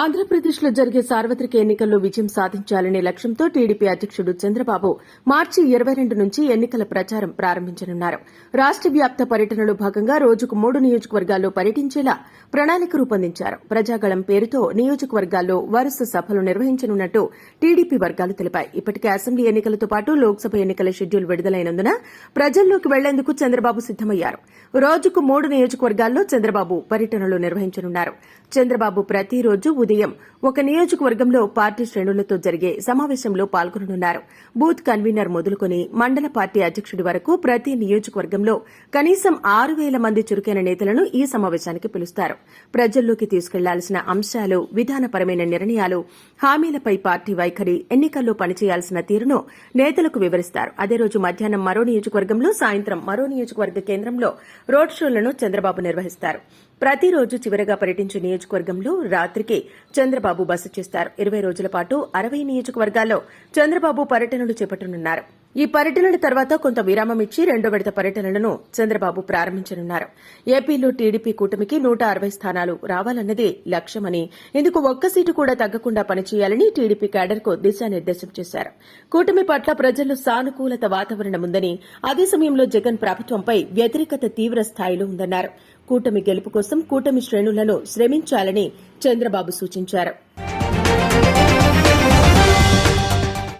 ఆంధ్రప్రదేశ్లో జరిగే సార్వత్రిక ఎన్నికల్లో విజయం సాధించాలనే లక్ష్యంతో టీడీపీ అధ్యకుడు చంద్రబాబు మార్చి 22 నుంచి ఎన్నికల ప్రచారం ప్రారంభించనున్నారు. రాష్ట వ్యాప్త పర్యటనలో భాగంగా రోజుకు 3 నియోజకవర్గాల్లో పర్యటించేలా ప్రణాళిక రూపొందించారు. ప్రజాగళం పేరుతో నియోజకవర్గాల్లో వరుస సభలు నిర్వహించనున్నట్టు టీడీపీ వర్గాలు తెలిపాయి. ఇప్పటికే అసెంబ్లీ ఎన్నికలతో పాటు లోక్సభ ఎన్నికల షెడ్యూల్ విడుదలైనందున ప్రజల్లోకి వెళ్లేందుకు చంద్రబాబు సిద్దమయ్యారు. రోజుకు 3 నియోజకవర్గాల్లో చంద్రబాబు పర్యటనలు నిర్వహించనున్నారు. చంద్రబాబు ప్రతిరోజు ఉదయం ఒక నియోజకవర్గంలో పార్టీ శ్రేణులతో జరిగే సమావేశంలో పాల్గొననున్నారు. బూత్ కన్వీనర్ మొదలుకొని మండల పార్టీ అధ్యకుడి వరకు ప్రతి నియోజకవర్గంలో కనీసం 6,000 మంది చురుకైన నేతలను ఈ సమావేశానికి పిలుస్తారు. ప్రజల్లోకి తీసుకెళ్లాల్సిన అంశాలు, విధానపరమైన నిర్ణయాలు, హామీలపై పార్టీ వైఖరి, ఎన్నికల్లో పనిచేయాల్సిన తీరును నేతలకు వివరిస్తారు. అదే రోజు మధ్యాహ్నం మరో నియోజకవర్గంలో, సాయంత్రం మరో నియోజకవర్గ కేంద్రంలో రోడ్ షోలను చంద్రబాబు నిర్వహిస్తారు. ప్రతిరోజు చివరగా పర్యటించే నియోజకవర్గంలో రాత్రికి చంద్రబాబు బస చేస్తారు. 20 రోజుల పాటు 60 నియోజకవర్గాల్లో చంద్రబాబు పర్యటనలు చేపట్టనున్నారు. ఈ పర్యటనల తర్వాత కొంత విరామం ఇచ్చి రెండో విడత పర్యటనలను చంద్రబాబు ప్రారంభించనున్నారు. ఏపీలో టీడీపీ కూటమికి 160 స్థానాలు రావాలన్నదే లక్ష్యమని, ఇందుకు ఒక్క సీటు కూడా తగ్గకుండా పనిచేయాలని టీడీపీ క్యాడర్కు దిశానిర్దేశం చేశారు. కూటమి పట్ల ప్రజల్లో సానుకూలత వాతావరణం ఉందని, అదే సమయంలో జగన్ ప్రభుత్వంపై వ్యతిరేకత తీవ్ర స్థాయిలో ఉందన్నారు. కూటమి గెలుపు కోసం కూటమి శ్రేణులను శ్రమించాలని చంద్రబాబు సూచించారు.